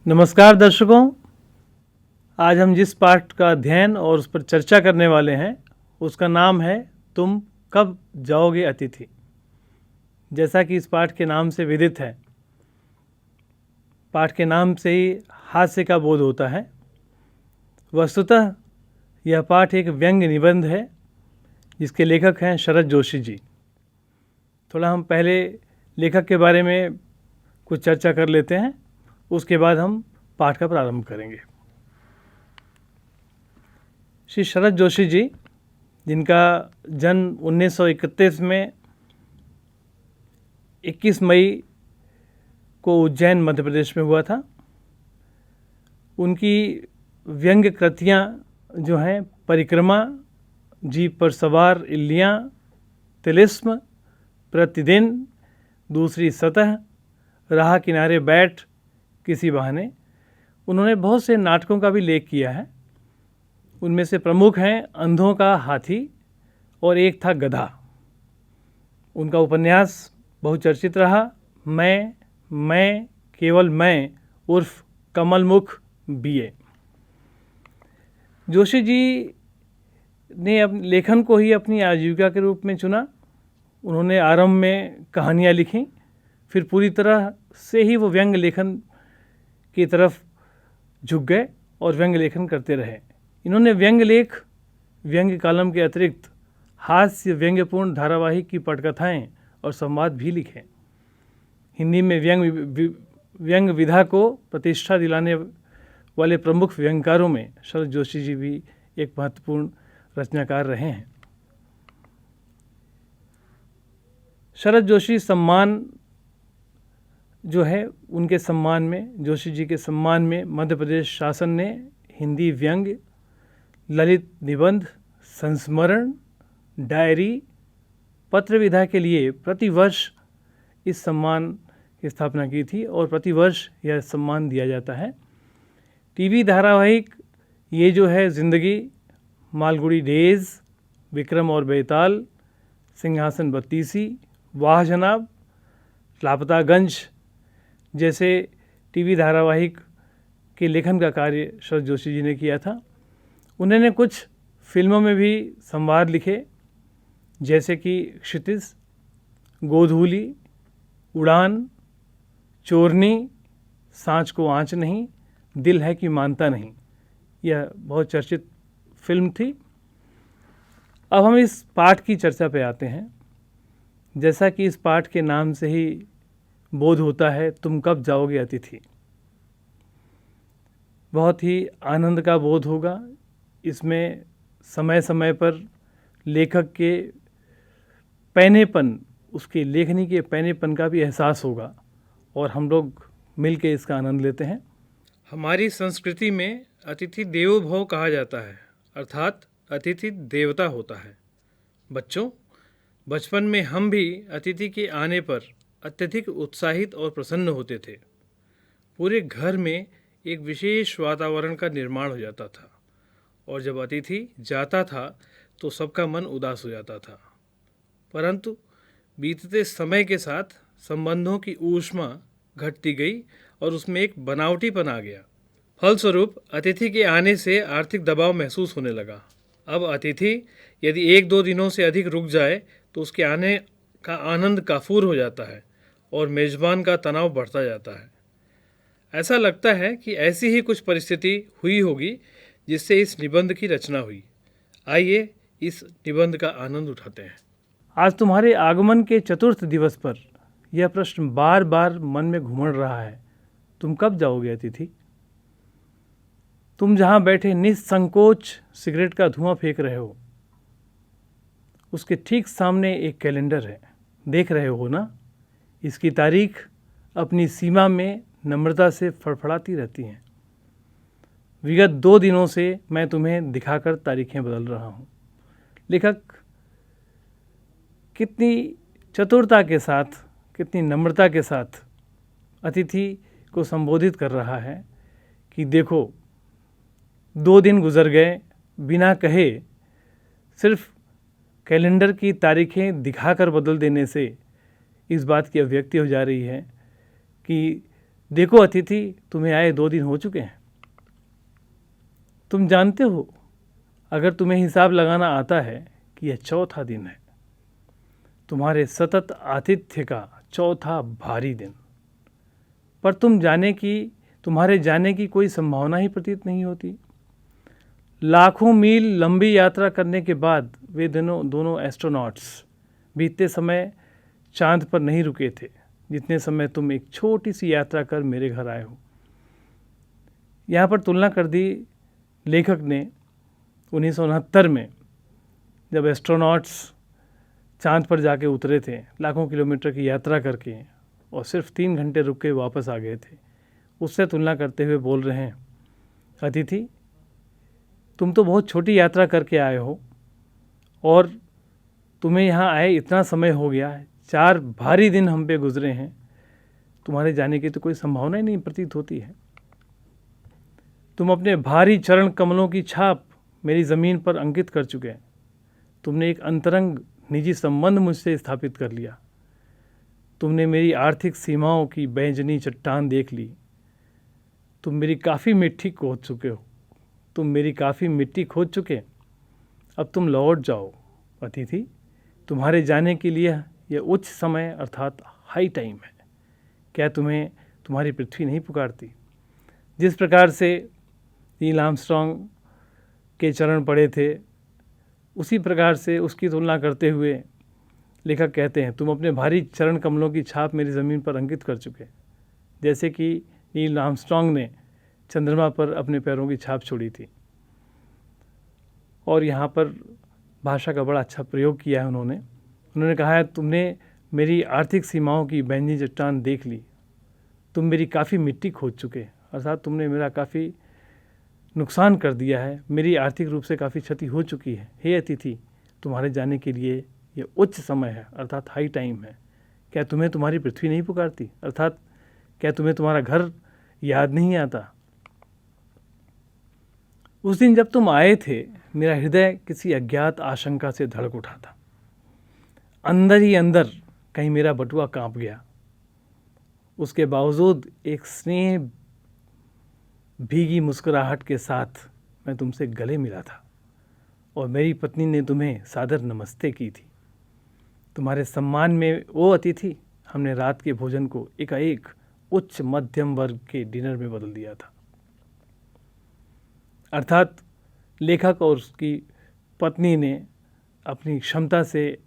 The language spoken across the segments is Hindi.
नमस्कार दर्शकों। आज हम जिस पाठ का अध्ययन और उस पर चर्चा करने वाले हैं उसका नाम है तुम कब जाओगे अतिथि। जैसा कि इस पाठ के नाम से विदित है, पाठ के नाम से ही हास्य का बोध होता है। वस्तुतः यह पाठ एक व्यंग्य निबंध है जिसके लेखक हैं शरद जोशी जी। थोड़ा हम पहले लेखक के बारे में कुछ चर्चा कर लेते हैं, उसके बाद हम पाठ का प्रारंभ करेंगे। श्री शरद जोशी जी, जिनका जन्म 1931 में 21 मई को उज्जैन मध्य प्रदेश में हुआ था। उनकी व्यंग्य कृतियाँ जो हैं परिक्रमा, जीप पर सवार इल्लियाँ, तिलिस्म, प्रतिदिन, दूसरी सतह, राह किनारे बैठ, किसी बहाने, उन्होंने बहुत से नाटकों का भी लेख किया है। उनमें से प्रमुख हैं अंधों का हाथी और एक था गधा। उनका उपन्यास बहुचर्चित रहा, मैं केवल मैं उर्फ कमलमुख बीए। जोशी जी ने लेखन को ही अपनी आजीविका के रूप में चुना। उन्होंने आरंभ में कहानियाँ लिखीं, फिर पूरी तरह से ही वो व्यंग्य लेखन की तरफ झुक गए और व्यंग्य लेखन करते रहे। इन्होंने व्यंग्य लेख, व्यंग्य कॉलम के अतिरिक्त हास्य व्यंग्यपूर्ण धारावाहिक की पटकथाएं और संवाद भी लिखे। हिंदी में व्यंग्य विधा को प्रतिष्ठा दिलाने वाले प्रमुख व्यंग्यकारों में शरद जोशी जी भी एक महत्वपूर्ण रचनाकार रहे हैं। शरद जोशी सम्मान जो है, उनके सम्मान में, जोशी जी के सम्मान में मध्य प्रदेश शासन ने हिंदी व्यंग्य, ललित निबंध, संस्मरण, डायरी, पत्र विधा के लिए प्रतिवर्ष इस सम्मान की स्थापना की थी और प्रतिवर्ष यह सम्मान दिया जाता है। टीवी धारावाहिक ये जो है ज़िंदगी, मालगुड़ी डेज़, विक्रम और बेताल, सिंहासन बत्तीसी, वाह जनाब, लापतागंज जैसे टीवी धारावाहिक के लेखन का कार्य शरद जोशी जी ने किया था। उन्होंने कुछ फिल्मों में भी संवाद लिखे, जैसे कि क्षितिज, गोधूली, उड़ान, चोरनी, सांच को आँच नहीं, दिल है कि मानता नहीं। यह बहुत चर्चित फिल्म थी। अब हम इस पाठ की चर्चा पे आते हैं। जैसा कि इस पाठ के नाम से ही बोध होता है, तुम कब जाओगे अतिथि। बहुत ही आनंद का बोध होगा। इसमें समय समय पर लेखक के पैनेपन, उसके लेखनी के पैनेपन का भी एहसास होगा और हम लोग मिल के इसका आनंद लेते हैं। हमारी संस्कृति में अतिथि देवो भव कहा जाता है, अर्थात अतिथि देवता होता है। बच्चों, बचपन में हम भी अतिथि के आने पर अत्यधिक उत्साहित और प्रसन्न होते थे। पूरे घर में एक विशेष वातावरण का निर्माण हो जाता था और जब अतिथि जाता था तो सबका मन उदास हो जाता था। परंतु बीतते समय के साथ संबंधों की ऊष्मा घटती गई और उसमें एक बनावटीपन आ गया। फलस्वरूप अतिथि के आने से आर्थिक दबाव महसूस होने लगा। अब अतिथि यदि 1-2 दिनों से अधिक रुक जाए तो उसके आने का आनंद काफूर हो जाता है और मेज़बान का तनाव बढ़ता जाता है। ऐसा लगता है कि ऐसी ही कुछ परिस्थिति हुई होगी जिससे इस निबंध की रचना हुई। आइए इस निबंध का आनंद उठाते हैं। आज तुम्हारे आगमन के चतुर्थ दिवस पर यह प्रश्न बार बार मन में घूमड़ रहा है, तुम कब जाओगे अतिथि। तुम जहाँ बैठे निसंकोच सिगरेट का धुआं फेंक रहे हो, उसके ठीक सामने एक कैलेंडर है, देख रहे हो ना। इसकी तारीख अपनी सीमा में नम्रता से फड़फड़ाती रहती हैं। विगत 2 दिनों से मैं तुम्हें दिखाकर तारीखें बदल रहा हूँ। लेखक कितनी चतुरता के साथ, कितनी नम्रता के साथ अतिथि को संबोधित कर रहा है कि देखो 2 दिन गुजर गए बिना कहे, सिर्फ कैलेंडर की तारीखें दिखाकर बदल देने से इस बात की अभिव्यक्ति हो जा रही है कि देखो अतिथि, तुम्हें आए 2 दिन हो चुके हैं। तुम जानते हो, अगर तुम्हें हिसाब लगाना आता है कि यह चौथा दिन है, तुम्हारे सतत आतिथ्य का चौथा भारी दिन। पर तुम्हारे जाने की कोई संभावना ही प्रतीत नहीं होती। लाखों मील लंबी यात्रा करने के बाद वे दोनों एस्ट्रोनॉट्स बीतते समय चांद पर नहीं रुके थे, जितने समय तुम एक छोटी सी यात्रा कर मेरे घर आए हो। यहाँ पर तुलना कर दी लेखक ने 1969 में, जब एस्ट्रोनॉट्स चांद पर जाके उतरे थे लाखों किलोमीटर की यात्रा करके और सिर्फ 3 घंटे रुक के वापस आ गए थे। उससे तुलना करते हुए बोल रहे हैं, अतिथि तुम तो बहुत छोटी यात्रा करके आए हो और तुम्हें यहाँ आए इतना समय हो गया, 4 भारी दिन हम पे गुजरे हैं, तुम्हारे जाने की तो कोई संभावना ही नहीं प्रतीत होती है। तुम अपने भारी चरण कमलों की छाप मेरी ज़मीन पर अंकित कर चुके हैं। तुमने एक अंतरंग निजी संबंध मुझसे स्थापित कर लिया। तुमने मेरी आर्थिक सीमाओं की बैंजनी चट्टान देख ली। तुम मेरी काफ़ी मिट्टी खोद चुके हो। तुम मेरी काफ़ी मिट्टी खोद चुके। अब तुम लौट जाओ अतिथि। तुम्हारे जाने के लिए यह उच्च समय अर्थात हाई टाइम है। क्या तुम्हें तुम्हारी पृथ्वी नहीं पुकारती? जिस प्रकार से नील आर्मस्ट्रॉन्ग के चरण पड़े थे, उसी प्रकार से उसकी तुलना करते हुए लेखक कहते हैं, तुम अपने भारी चरण कमलों की छाप मेरी ज़मीन पर अंकित कर चुके, जैसे कि नील आर्मस्ट्रॉन्ग ने चंद्रमा पर अपने पैरों की छाप छोड़ी थी। और यहाँ पर भाषा का बड़ा अच्छा प्रयोग किया है उन्होंने कहा है, तुमने मेरी आर्थिक सीमाओं की बैंजनी चट्टान देख ली। तुम मेरी काफ़ी मिट्टी खोद चुके, अर्थात तुमने मेरा काफ़ी नुकसान कर दिया है, मेरी आर्थिक रूप से काफ़ी क्षति हो चुकी है। हे अतिथि, तुम्हारे जाने के लिए ये उच्च समय है अर्थात हाई टाइम है। क्या तुम्हें तुम्हारी पृथ्वी नहीं पुकारती? अर्थात क्या तुम्हें तुम्हारा घर याद नहीं आता? उस दिन जब तुम आए थे, मेरा हृदय किसी अज्ञात आशंका से धड़क उठा था। अंदर ही अंदर कहीं मेरा बटुआ कांप गया। उसके बावजूद एक स्नेह भीगी मुस्कुराहट के साथ मैं तुमसे गले मिला था और मेरी पत्नी ने तुम्हें सादर नमस्ते की थी। तुम्हारे सम्मान में ओ अतिथि, हमने रात के भोजन को एकाएक उच्च मध्यम वर्ग के डिनर में बदल दिया था। अर्थात लेखक और उसकी पत्नी ने अपनी क्षमता से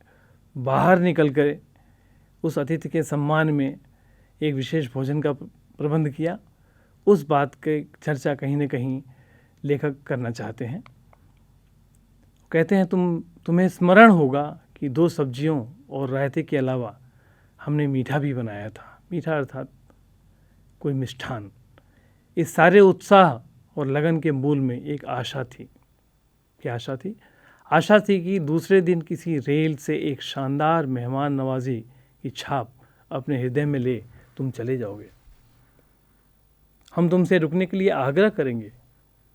बाहर निकल कर उस अतिथि के सम्मान में एक विशेष भोजन का प्रबंध किया। उस बात की चर्चा कहीं न कहीं लेखक करना चाहते हैं। कहते हैं, तुम्हें स्मरण होगा कि 2 सब्जियों और रायते के अलावा हमने मीठा भी बनाया था। मीठा अर्थात कोई मिष्ठान। इस सारे उत्साह और लगन के मूल में एक आशा थी। क्या आशा थी? आशा थी कि दूसरे दिन किसी रेल से एक शानदार मेहमान नवाजी की छाप अपने हृदय में ले तुम चले जाओगे। हम तुमसे रुकने के लिए आग्रह करेंगे,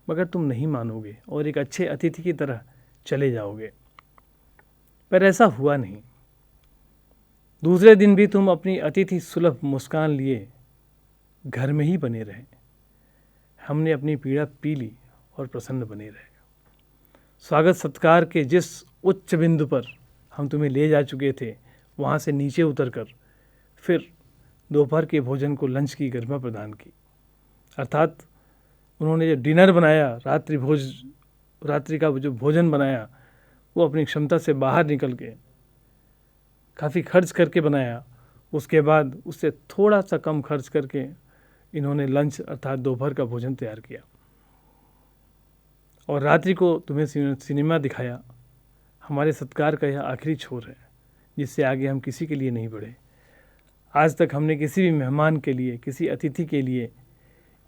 मगर तुम नहीं मानोगे और एक अच्छे अतिथि की तरह चले जाओगे। पर ऐसा हुआ नहीं। दूसरे दिन भी तुम अपनी अतिथि सुलभ मुस्कान लिए घर में ही बने रहे। हमने अपनी पीड़ा पी ली और प्रसन्न बने रहे। स्वागत सत्कार के जिस उच्च बिंदु पर हम तुम्हें ले जा चुके थे, वहाँ से नीचे उतरकर फिर दोपहर के भोजन को लंच की गरिमा प्रदान की। अर्थात उन्होंने जो डिनर बनाया, रात्रि का जो भोजन बनाया, वो अपनी क्षमता से बाहर निकल के काफ़ी खर्च करके बनाया। उसके बाद उससे थोड़ा सा कम खर्च करके इन्होंने लंच अर्थात दोपहर का भोजन तैयार किया और रात्रि को तुम्हें सिनेमा दिखाया। हमारे सत्कार का यह आखिरी छोर है, जिससे आगे हम किसी के लिए नहीं बढ़े। आज तक हमने किसी भी मेहमान के लिए, किसी अतिथि के लिए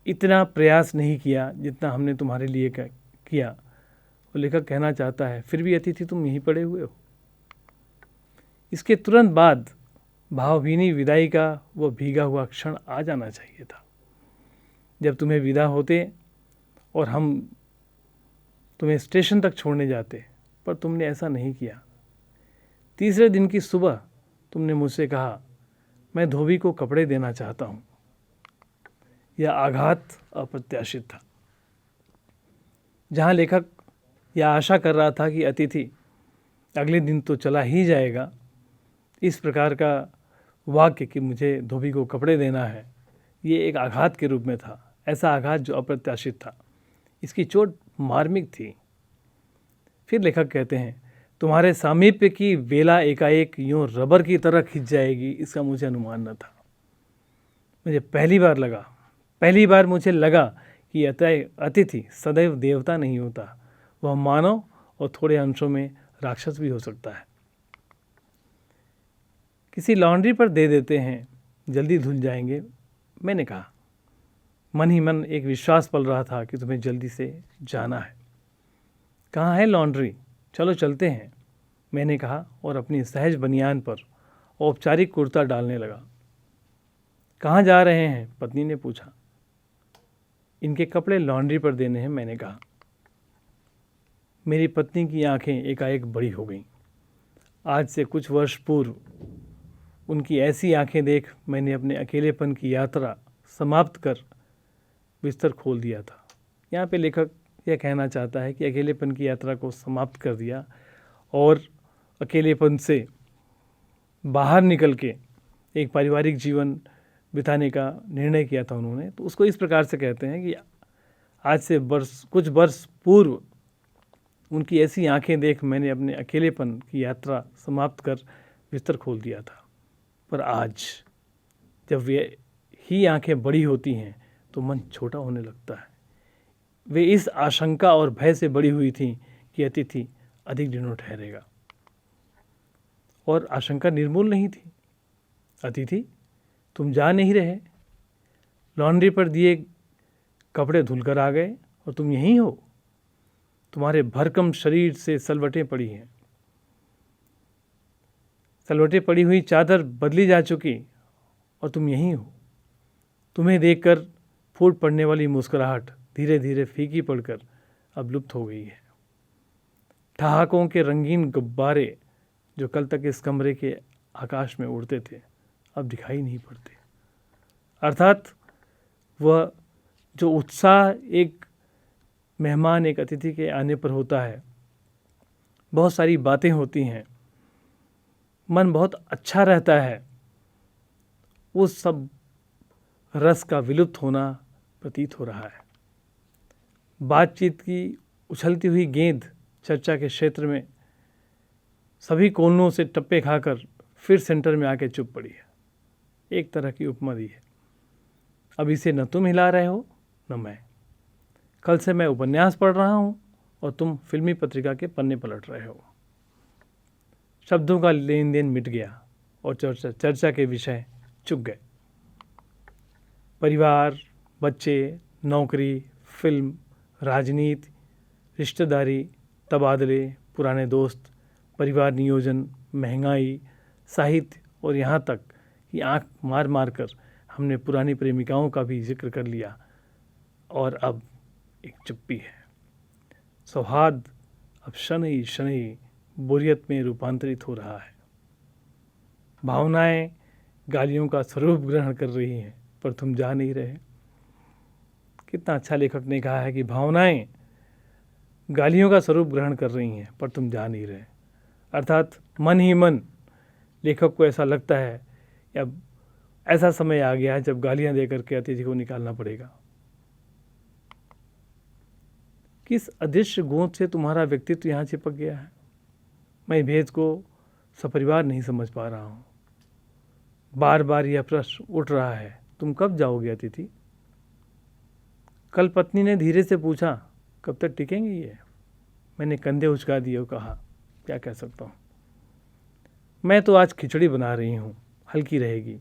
इतना प्रयास नहीं किया जितना हमने तुम्हारे लिए किया। और लेखक कहना चाहता है, फिर भी अतिथि तुम यहीं पड़े हुए हो। इसके तुरंत बाद भावभीनी विदाई का वो भीगा हुआ क्षण आ जाना चाहिए था, जब तुम्हें विदा होते और हम तुम्हें स्टेशन तक छोड़ने जाते, पर तुमने ऐसा नहीं किया। तीसरे दिन की सुबह तुमने मुझसे कहा, मैं धोबी को कपड़े देना चाहता हूँ। यह आघात अप्रत्याशित था। जहाँ लेखक यह आशा कर रहा था कि अतिथि अगले दिन तो चला ही जाएगा, इस प्रकार का वाक्य कि मुझे धोबी को कपड़े देना है, ये एक आघात के रूप में था। ऐसा आघात जो अप्रत्याशित था, इसकी चोट मार्मिक थी। फिर लेखक कहते हैं, तुम्हारे सामीप्य की वेला एकाएक यूं रबर की तरह खिंच जाएगी, इसका मुझे अनुमान न था। मुझे पहली बार मुझे लगा कि अतिथि सदैव देवता नहीं होता, वह मानव और थोड़े अंशों में राक्षस भी हो सकता है। किसी लॉन्ड्री पर दे देते हैं, जल्दी धुल जाएंगे, मैंने कहा। मन ही मन एक विश्वास पल रहा था कि तुम्हें जल्दी से जाना है। कहाँ है लॉन्ड्री? चलो चलते हैं, मैंने कहा और अपनी सहज बनियान पर औपचारिक कुर्ता डालने लगा। कहाँ जा रहे हैं? पत्नी ने पूछा। इनके कपड़े लॉन्ड्री पर देने हैं, मैंने कहा। मेरी पत्नी की आंखें एकाएक बड़ी हो गईं। आज से कुछ वर्ष पूर्व उनकी ऐसी आंखें देख मैंने अपने अकेलेपन की यात्रा समाप्त कर बिस्तर खोल दिया था। यहाँ पे लेखक यह कहना चाहता है कि अकेलेपन की यात्रा को समाप्त कर दिया और अकेलेपन से बाहर निकल के एक पारिवारिक जीवन बिताने का निर्णय किया था उन्होंने। तो उसको इस प्रकार से कहते हैं कि आज से कुछ वर्ष पूर्व उनकी ऐसी आंखें देख मैंने अपने अकेलेपन की यात्रा समाप्त कर बिस्तर खोल दिया था। पर आज जब वे ही आंखें बड़ी होती हैं तो मन छोटा होने लगता है। वे इस आशंका और भय से बड़ी हुई थीं कि अतिथि अधिक दिनों ठहरेगा, और आशंका निर्मूल नहीं थी। अतिथि, तुम जा नहीं रहे, लॉन्ड्री पर दिए कपड़े धुलकर आ गए और तुम यहीं हो। तुम्हारे भरकम शरीर से सलवटें पड़ी हैं, सलवटें पड़ी हुई चादर बदली जा चुकी और तुम यहीं हो। तुम्हें देखकर फूट पड़ने वाली मुस्कुराहट धीरे धीरे फीकी पड़कर अब लुप्त हो गई है। ठहाकों के रंगीन गुब्बारे जो कल तक इस कमरे के आकाश में उड़ते थे अब दिखाई नहीं पड़ते। अर्थात वह जो उत्साह एक मेहमान, एक अतिथि के आने पर होता है, बहुत सारी बातें होती हैं, मन बहुत अच्छा रहता है, वो सब रस का विलुप्त होना प्रतीत हो रहा है। बातचीत की उछलती हुई गेंद चर्चा के क्षेत्र में सभी कोनों से टप्पे खाकर फिर सेंटर में आके चुप पड़ी है। एक तरह की उपमा दी है। अब इसे न तुम हिला रहे हो न मैं। कल से मैं उपन्यास पढ़ रहा हूँ और तुम फिल्मी पत्रिका के पन्ने पलट रहे हो। शब्दों का लेन देन मिट गया और चर्चा के विषय चुक गए। परिवार, बच्चे, नौकरी, फिल्म, राजनीति, रिश्तेदारी, तबादले, पुराने दोस्त, परिवार नियोजन, महंगाई, साहित्य और यहाँ तक कि आँख मार मार कर हमने पुरानी प्रेमिकाओं का भी जिक्र कर लिया। और अब एक चुप्पी है। सौहार्द अब शनई शनई बोरियत में रूपांतरित हो रहा है। भावनाएं गालियों का स्वरूप ग्रहण कर रही हैं, पर तुम जा नहीं रहे। कितना अच्छा लेखक ने कहा है कि भावनाएं गालियों का स्वरूप ग्रहण कर रही हैं, पर तुम जा नहीं रहे। अर्थात मन ही मन लेखक को ऐसा लगता है कि अब ऐसा समय आ गया है जब गालियां देकर के अतिथि को निकालना पड़ेगा। किस अदृश्य गोंद से तुम्हारा व्यक्तित्व यहाँ चिपक गया है? मैं भेद को सपरिवार नहीं समझ पा रहा हूँ। बार बार यह प्रश्न उठ रहा है, तुम कब जाओगे अतिथि? कल पत्नी ने धीरे से पूछा, कब तक टिकेंगे ये? मैंने कंधे उचका दिए और कहा, क्या कह सकता हूँ। मैं तो आज खिचड़ी बना रही हूँ, हल्की रहेगी,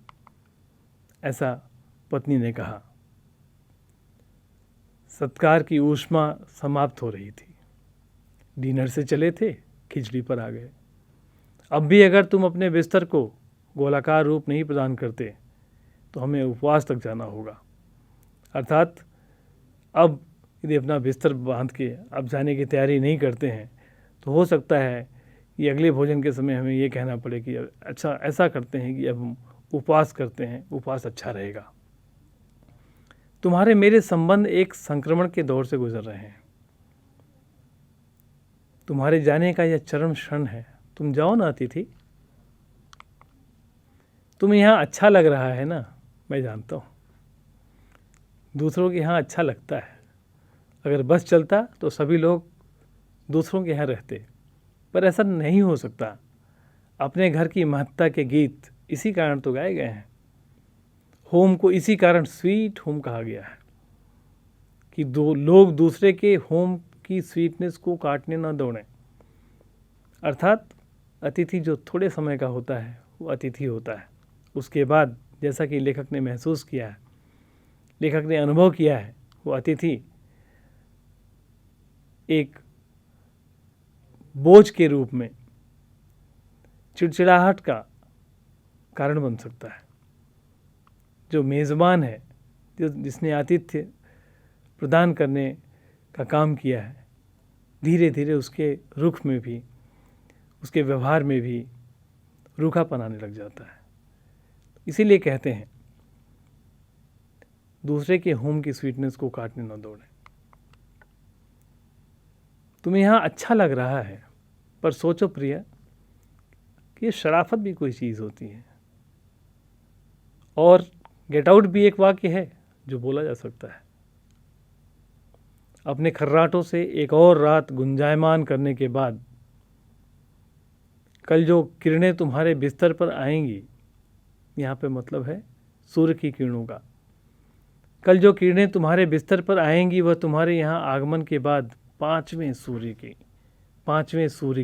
ऐसा पत्नी ने कहा। सत्कार की ऊष्मा समाप्त हो रही थी। डिनर से चले थे, खिचड़ी पर आ गए। अब भी अगर तुम अपने बिस्तर को गोलाकार रूप नहीं प्रदान करते तो हमें उपवास तक जाना होगा। अर्थात अब यदि अपना बिस्तर बांध के अब जाने की तैयारी नहीं करते हैं तो हो सकता है कि अगले भोजन के समय हमें ये कहना पड़े कि अच्छा ऐसा करते हैं कि अब हम उपवास करते हैं, उपवास अच्छा रहेगा। तुम्हारे मेरे संबंध एक संक्रमण के दौर से गुजर रहे हैं। तुम्हारे जाने का यह चरम क्षण है। तुम जाओ ना अतिथि। तुम्हें यहाँ अच्छा लग रहा है ना, मैं जानता हूँ। दूसरों के यहाँ अच्छा लगता है। अगर बस चलता तो सभी लोग दूसरों के यहाँ रहते, पर ऐसा नहीं हो सकता। अपने घर की महत्ता के गीत इसी कारण तो गाए गए हैं। होम को इसी कारण स्वीट होम कहा गया है कि दो लोग दूसरे के होम की स्वीटनेस को काटने न दौड़ें। अर्थात अतिथि जो थोड़े समय का होता है वो अतिथि होता है। उसके बाद जैसा कि लेखक ने महसूस किया है, लेखक ने अनुभव किया है, वो अतिथि एक बोझ के रूप में चिड़चिड़ाहट का कारण बन सकता है। जो मेज़बान है, जिसने आतिथ्य प्रदान करने का काम किया है, धीरे धीरे उसके रुख में भी, उसके व्यवहार में भी रूखापन आने लग जाता है। इसीलिए कहते हैं दूसरे के होम की स्वीटनेस को काटने न दौड़ें। तुम्हें यहाँ अच्छा लग रहा है, पर सोचो प्रिय कि ये शराफत भी कोई चीज़ होती है। और गेट आउट भी एक वाक्य है जो बोला जा सकता है। अपने खर्राटों से एक और रात गुंजायमान करने के बाद कल जो किरणें तुम्हारे बिस्तर पर आएंगी, यहाँ पे मतलब है सूर्य की किरणों का। कल जो किरणें तुम्हारे बिस्तर पर आएंगी वह तुम्हारे यहाँ आगमन के बाद पांचवें सूर्य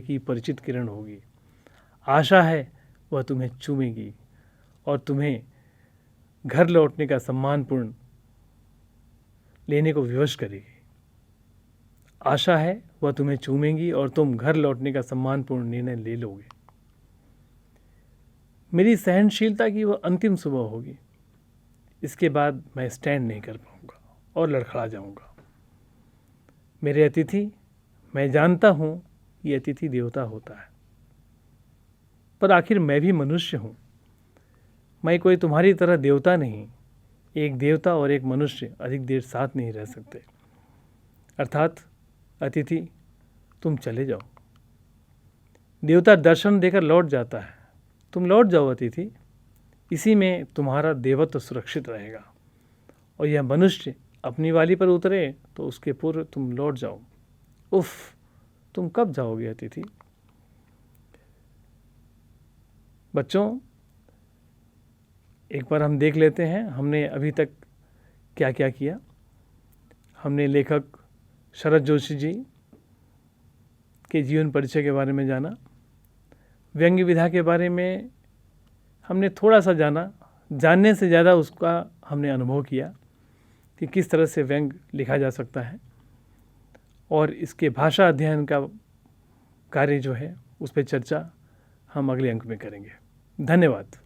की परिचित किरण होगी। आशा है वह तुम्हें चूमेगी और तुम्हें घर लौटने का सम्मानपूर्ण लेने को विवश करेगी। आशा है वह तुम्हें चूमेगी और तुम घर लौटने का सम्मानपूर्ण निर्णय ले लोगे। मेरी सहनशीलता की वह अंतिम सुबह होगी। इसके बाद मैं स्टैंड नहीं कर पाऊंगा और लड़खड़ा जाऊंगा। मेरे अतिथि, मैं जानता हूं ये अतिथि देवता होता है, पर आखिर मैं भी मनुष्य हूं। मैं कोई तुम्हारी तरह देवता नहीं। एक देवता और एक मनुष्य अधिक देर साथ नहीं रह सकते। अर्थात अतिथि, तुम चले जाओ। देवता दर्शन देकर लौट जाता है। तुम लौट जाओ अतिथि। इसी में तुम्हारा देवत्व सुरक्षित रहेगा। और यह मनुष्य अपनी वाली पर उतरे तो उसके पूर्व तुम लौट जाओ। उफ, तुम कब जाओगे अतिथि? बच्चों, एक बार हम देख लेते हैं हमने अभी तक क्या क्या किया। हमने लेखक शरद जोशी जी के जीवन परिचय के बारे में जाना। व्यंग्य विधा के बारे में हमने थोड़ा सा जाना। जानने से ज़्यादा उसका हमने अनुभव किया कि किस तरह से व्यंग्य लिखा जा सकता है। और इसके भाषा अध्ययन का कार्य जो है उस पर चर्चा हम अगले अंक में करेंगे। धन्यवाद।